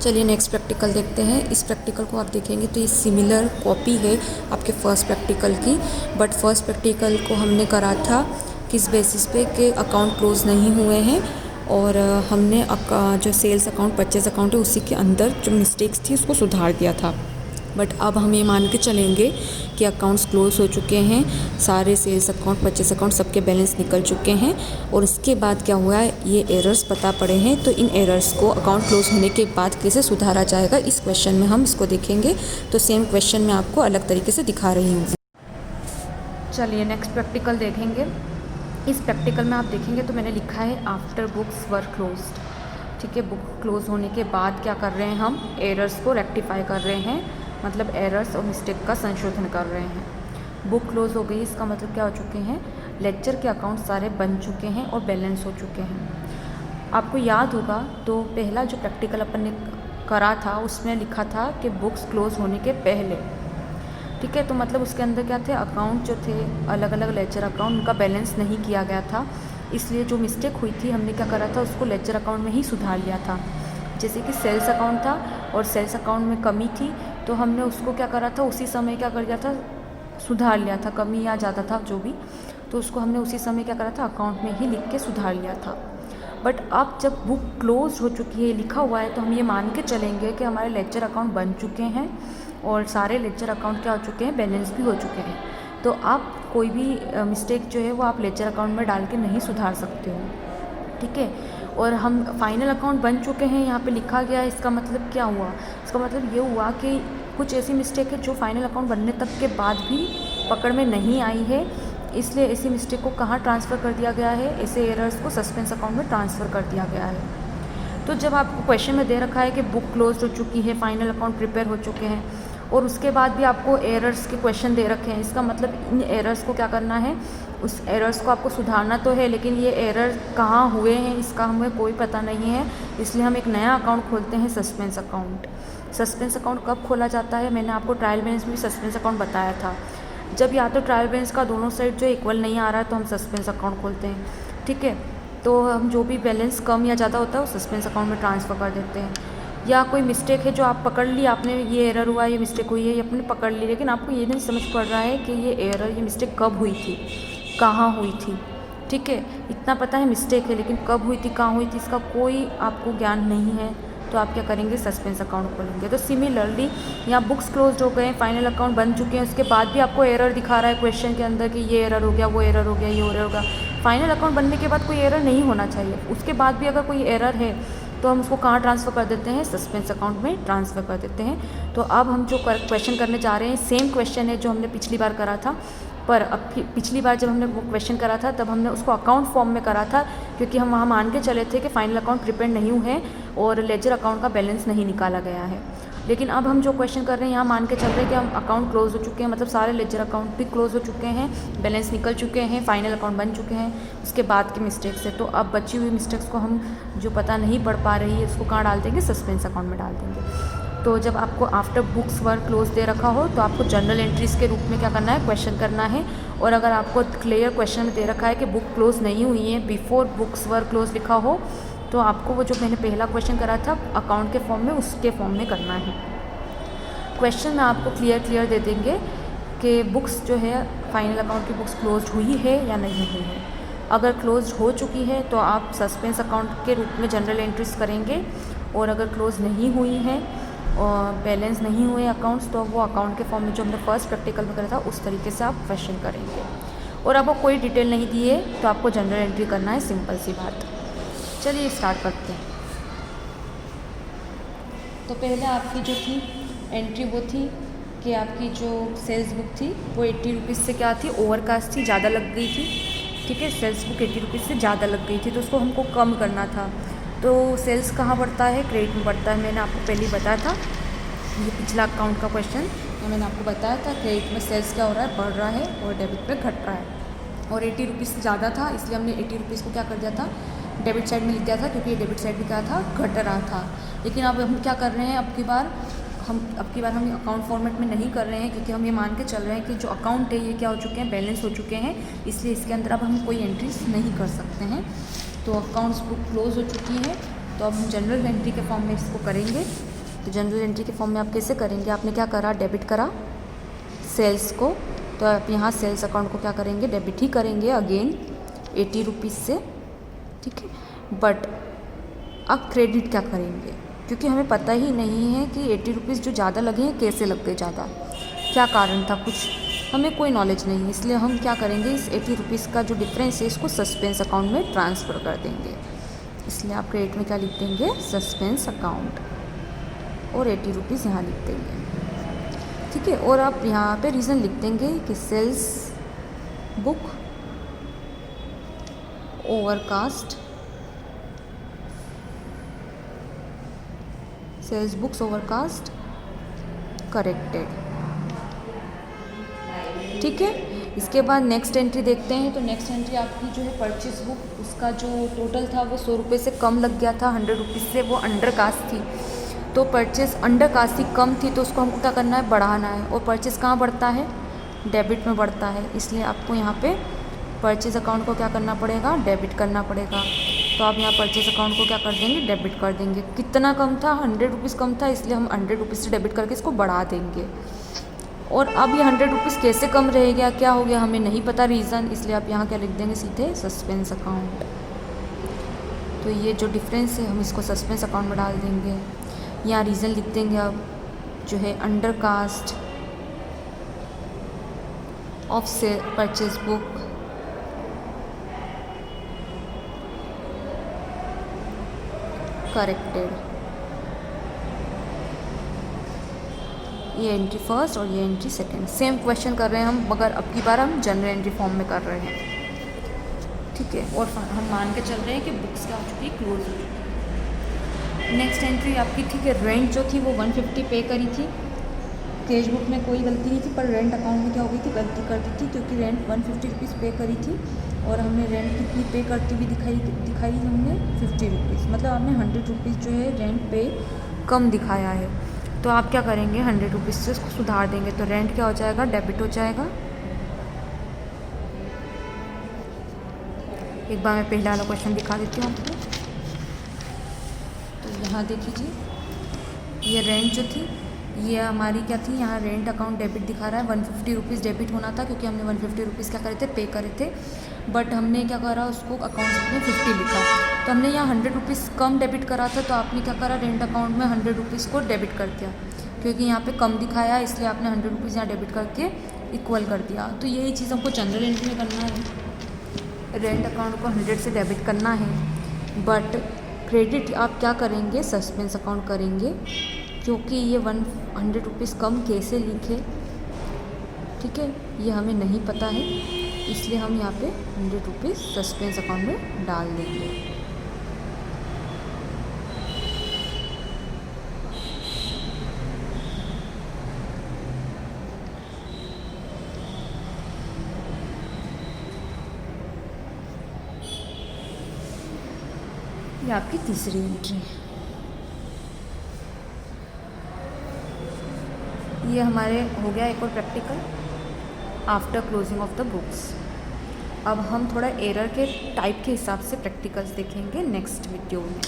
चलिए next practical देखते हैं। इस प्रैक्टिकल को आप देखेंगे तो ये सिमिलर कॉपी है आपके फर्स्ट प्रैक्टिकल की, बट फर्स्ट प्रैक्टिकल को हमने करा था किस बेसिस पे कि अकाउंट क्लोज नहीं हुए हैं और हमने जो सेल्स अकाउंट परचेज अकाउंट है उसी के अंदर जो मिस्टेक्स थी उसको सुधार दिया था। बट अब हम ये मान के चलेंगे कि अकाउंट्स क्लोज़ हो चुके हैं, सारे सेल्स अकाउंट परचेस अकाउंट सबके बैलेंस निकल चुके हैं और इसके बाद क्या हुआ है, ये एरर्स पता पड़े हैं। तो इन एरर्स को अकाउंट क्लोज़ होने के बाद कैसे सुधारा जाएगा, इस क्वेश्चन में हम इसको देखेंगे। तो सेम क्वेश्चन मैं आपको अलग तरीके से दिखा रही हूँ। चलिए नेक्स्ट प्रैक्टिकल देखेंगे। इस प्रैक्टिकल में आप देखेंगे तो मैंने लिखा है आफ्टर बुक्स वर क्लोज्ड। ठीक है, बुक क्लोज़ होने के बाद क्या कर रहे हैं, हम एरर्स को रेक्टिफाई कर रहे हैं, मतलब एरर्स और मिस्टेक का संशोधन कर रहे हैं। बुक क्लोज़ हो गई, इसका मतलब क्या हो चुके हैं, लेक्चर के अकाउंट सारे बन चुके हैं और बैलेंस हो चुके हैं। आपको याद होगा तो पहला जो प्रैक्टिकल अपन ने करा था उसमें लिखा था कि बुक्स क्लोज़ होने के पहले। ठीक है, तो मतलब उसके अंदर क्या थे, अकाउंट जो थे अलग अलग लेक्चर अकाउंट, उनका बैलेंस नहीं किया गया था, इसलिए जो मिस्टेक हुई थी हमने क्या करा था, उसको लेक्चर अकाउंट में ही सुधार लिया था। जैसे कि सेल्स अकाउंट था और सेल्स अकाउंट में कमी थी तो हमने उसको क्या करा था, उसी समय क्या कर दिया था, सुधार लिया था। कमी या ज़्यादा था जो भी, तो उसको हमने उसी समय क्या करा था, अकाउंट में ही लिख के सुधार लिया था। बट अब जब बुक क्लोज हो चुकी है, लिखा हुआ है, तो हम ये मान के चलेंगे कि हमारे लेक्चर अकाउंट बन चुके हैं और सारे लेक्चर अकाउंट क्या हो चुके हैं, बैलेंस भी हो चुके हैं। तो आप कोई भी मिस्टेक जो है वो आप लेक्चर अकाउंट में डाल के नहीं सुधार सकते हो। ठीक है, और हम फाइनल अकाउंट बन चुके हैं यहाँ पे लिखा गया है। इसका मतलब क्या हुआ, इसका मतलब ये हुआ कि कुछ ऐसी मिस्टेक है जो फाइनल अकाउंट बनने तक के बाद भी पकड़ में नहीं आई है, इसलिए ऐसी मिस्टेक को कहाँ ट्रांसफ़र कर दिया गया है, ऐसे एरर्स को सस्पेंस अकाउंट में ट्रांसफ़र कर दिया गया है। तो जब आपको क्वेश्चन में दे रखा है कि बुक क्लोज हो चुकी है, फाइनल अकाउंट प्रिपेयर हो चुके हैं और उसके बाद भी आपको एरर्स के क्वेश्चन दे रखे हैं, इसका मतलब इन एरर्स को क्या करना है, उस एरर्स को आपको सुधारना तो है, लेकिन ये एरर कहाँ हुए हैं इसका हमें कोई पता नहीं है। इसलिए हम एक नया अकाउंट खोलते हैं, सस्पेंस अकाउंट। सस्पेंस अकाउंट कब खोला जाता है, मैंने आपको ट्रायल बैलेंस में भी सस्पेंस अकाउंट बताया था। जब या तो ट्रायल बैलेंस का दोनों साइड जो इक्वल नहीं आ रहा है तो हम सस्पेंस अकाउंट खोलते हैं। ठीक है, तो हम जो भी बैलेंस कम या ज़्यादा होता है वो सस्पेंस अकाउंट में ट्रांसफ़र कर देते हैं। या कोई मिस्टेक है जो आप पकड़ ली, आपने ये एरर हुआ, ये मिस्टेक हुई है, ये आपने पकड़ ली, लेकिन आपको ये नहीं समझ पड़ रहा है कि ये एरर, ये मिस्टेक कब हुई थी, कहाँ हुई थी। ठीक है, इतना पता है मिस्टेक है, लेकिन कब हुई थी, कहाँ हुई थी, इसका कोई आपको ज्ञान नहीं है, तो आप क्या करेंगे, सस्पेंस अकाउंट खोलेंगे। तो सिमिलरली यहाँ बुक्स क्लोज हो गए, फाइनल अकाउंट बन चुके हैं, उसके बाद भी आपको एरर दिखा रहा है क्वेश्चन के अंदर कि ये एरर हो गया, वो एरर हो गया, ये एरर हो गया। फाइनल अकाउंट बनने के बाद कोई एरर नहीं होना चाहिए, उसके बाद भी अगर कोई एरर है तो हम उसको कहाँ ट्रांसफ़र कर देते हैं, सस्पेंस अकाउंट में ट्रांसफ़र कर देते हैं। तो अब हम जो क्वेश्चन करने जा रहे हैं सेम क्वेश्चन है जो हमने पिछली बार करा था, पर अब पिछली बार जब हमने वो क्वेश्चन करा था तब हमने उसको अकाउंट फॉर्म में करा था, क्योंकि हम वहाँ मान के चले थे कि फाइनल अकाउंट प्रिपेयर नहीं हुए हैं और लेजर अकाउंट का बैलेंस नहीं निकाला गया है। लेकिन अब हम जो क्वेश्चन कर रहे हैं यहाँ मान के चल रहे हैं कि हम अकाउंट क्लोज हो चुके हैं, मतलब सारे लेजर अकाउंट भी क्लोज हो चुके हैं, बैलेंस निकल चुके हैं, फाइनल अकाउंट बन चुके हैं, उसके बाद के मिस्टेक्स है। तो अब बची हुई मिस्टेक्स को हम जो पता नहीं पढ़ पा रही है उसको कहाँ डाल देंगे, सस्पेंस अकाउंट में डाल देंगे। तो जब आपको आफ्टर बुक्स वर क्लोज दे रखा हो तो आपको जनरल एंट्रीज़ के रूप में क्या करना है, क्वेश्चन करना है। और अगर आपको क्लियर क्वेश्चन में दे रखा है कि बुक क्लोज नहीं हुई है, बिफोर बुक्स वर क्लोज लिखा हो, तो आपको वो जो मैंने पहला क्वेश्चन करा था अकाउंट के फॉर्म में, उसके फॉर्म में करना है। क्वेश्चन में आपको क्लियर दे देंगे कि बुक्स जो है फाइनल अकाउंट की बुक्स क्लोज हुई है या नहीं हुई है। अगर क्लोज हो चुकी है तो आप सस्पेंस अकाउंट के रूप में जनरल एंट्रीज करेंगे, और अगर क्लोज नहीं हुई है और बैलेंस नहीं हुए अकाउंट्स तो वो अकाउंट के फॉर्म में जो हमने फर्स्ट प्रैक्टिकल में करा था उस तरीके से आप क्वेश्चन करेंगे। और आपको कोई डिटेल नहीं दी है तो आपको जनरल एंट्री करना है, सिंपल सी बात। चलिए स्टार्ट करते हैं। तो पहले आपकी जो थी एंट्री वो थी कि आपकी जो सेल्स बुक थी वो 80 रुपीज़ से क्या थी, ओवरकास्ट थी, ज़्यादा लग गई थी। ठीक है, सेल्स बुक 80 रुपीज़ से ज़्यादा लग गई थी तो उसको हमको कम करना था। तो सेल्स कहाँ बढ़ता है, क्रेडिट में बढ़ता है। मैंने आपको पहले ही बताया था, ये पिछला अकाउंट का क्वेश्चन तो मैंने आपको बताया था, क्रेडिट में सेल्स क्या हो रहा है, बढ़ रहा है, और डेबिट पे घट रहा है। और 80 रुपीज़ से ज़्यादा था इसलिए हमने 80 रुपीज़ को क्या कर दिया था, डेबिट साइड में लिख दिया था, क्योंकि ये डेबिट साइड भी क्या था, घट रहा था। लेकिन अब हम क्या कर रहे हैं, अब की बार हम अकाउंट फॉर्मेट में नहीं कर रहे हैं, क्योंकि हम ये मान के चल रहे हैं कि जो अकाउंट है ये क्या हो चुके हैं, बैलेंस हो चुके हैं, इसलिए इसके अंदर अब हम कोई एंट्रीज नहीं कर सकते हैं। तो अकाउंट्स बुक क्लोज हो चुकी है तो अब हम जनरल एंट्री के फॉर्म में इसको करेंगे। तो जनरल एंट्री के फॉर्म में आप कैसे करेंगे, आपने क्या करा, डेबिट करा सेल्स को, तो आप यहाँ सेल्स अकाउंट को क्या करेंगे, डेबिट ही करेंगे अगेन 80 रुपीज़ से, ठीक है। बट अब क्रेडिट क्या करेंगे, क्योंकि हमें पता ही नहीं है कि 80 रुपीज़ जो ज़्यादा लगे हैं कैसे लग गए ज़्यादा, क्या कारण था, कुछ हमें कोई नॉलेज नहीं है। इसलिए हम क्या करेंगे, इस 80 रुपीज़ का जो डिफरेंस है इसको सस्पेंस अकाउंट में ट्रांसफ़र कर देंगे। इसलिए आप क्रेडिट में क्या लिख देंगे, सस्पेंस अकाउंट, और 80 रुपीज़ यहाँ लिख देंगे, ठीक है। और आप यहाँ पे रीज़न लिख देंगे कि sales book overcast, sales books overcast corrected, ठीक है। इसके बाद नेक्स्ट एंट्री देखते हैं। तो नेक्स्ट एंट्री आपकी जो है परचेस बुक, उसका जो टोटल था वो 100 रुपये से कम लग गया था, 100 रुपीज़ से वो अंडर कास्ट थी। तो परचेस अंडर कास्ट थी, कम थी, तो उसको हमको क्या करना है, बढ़ाना है। और परचेस कहाँ बढ़ता है, डेबिट में बढ़ता है, इसलिए आपको यहाँ पे परचेस अकाउंट को क्या करना पड़ेगा, डेबिट करना पड़ेगा। तो आप यहाँ परचेस अकाउंट को क्या कर देंगे, डेबिट कर देंगे। कितना कम था, 100 रुपीज़ कम था, इसलिए हम 100 रुपीज़ से डेबिट करके इसको बढ़ा देंगे। और अब ये 100 रुपीज़ कैसे कम रह गया, क्या हो गया, हमें नहीं पता रीज़न, इसलिए आप यहाँ क्या लिख देंगे, सीधे सस्पेंस अकाउंट। तो ये जो डिफरेंस है हम इसको सस्पेंस अकाउंट में डाल देंगे। यहाँ रीज़न लिख देंगे अब जो है अंडर कास्ट ऑफ से परचेज बुक करेक्टेड। ये एंट्री फर्स्ट और ये एंट्री सेकंड, सेम क्वेश्चन कर रहे हैं हम, मगर अब की बार हम जनरल एंट्री फॉर्म में कर रहे हैं, ठीक है। और हम मान के चल रहे हैं कि बुक्स क्या हो चुकी है, क्लोज हो चुकी है। नेक्स्ट एंट्री आपकी, ठीक है, रेंट जो थी वो 150 पे करी थी, कैश बुक में कोई गलती नहीं थी, पर रेंट अकाउंट में क्या हो गई थी, गलती कर दी थी, क्योंकि रेंट 150 रुपीज़ पे करी थी और हमने रेंट कितनी पे करती हुई दिखाई हमने 50 रुपीज़, मतलब आपने 100 रुपीज़ जो है रेंट पे कम दिखाया है। तो आप क्या करेंगे, 100 रुपीज़ से उसको सुधार देंगे। तो रेंट क्या हो जाएगा, डेबिट हो जाएगा। एक बार मैं पहला वाला क्वेश्चन दिखा देती हूँ आपको। तो यहाँ देखिए, ये रेंट जो थी ये हमारी क्या थी, यहाँ रेंट अकाउंट डेबिट दिखा रहा है, 150 रुपीज़ डेबिट होना था, क्योंकि हमने 150 रुपीज़ क्या करे थे, पे करे थे। बट हमने क्या करा, उसको अकाउंट में 50 लिखा, तो हमने यहाँ 100 रुपीज़ कम डेबिट करा था, तो आपने क्या करा, रेंट अकाउंट में 100 रुपीज़ को डेबिट कर दिया, क्योंकि यहाँ पे कम दिखाया, इसलिए आपने 100 रुपीज़ यहाँ डेबिट करके इक्वल कर दिया। तो यही चीज़ हमको जनरल एंट्री में करना है, रेंट अकाउंट को 100 से डेबिट करना है। बट क्रेडिट आप क्या करेंगे, सस्पेंस अकाउंट करेंगे, क्योंकि ये 100 रुपीज़ कम कैसे लिखे, ठीक है, ये हमें नहीं पता है, इसलिए हम यहाँ पे 100 रुपीज़ सस्पेंस अकाउंट में डाल देंगे। ये आपकी तीसरी एंट्री, ये हमारे हो गया एक और practical after closing of the books. अब हम थोड़ा एरर के टाइप के हिसाब से प्रैक्टिकल्स देखेंगे नेक्स्ट वीडियो में।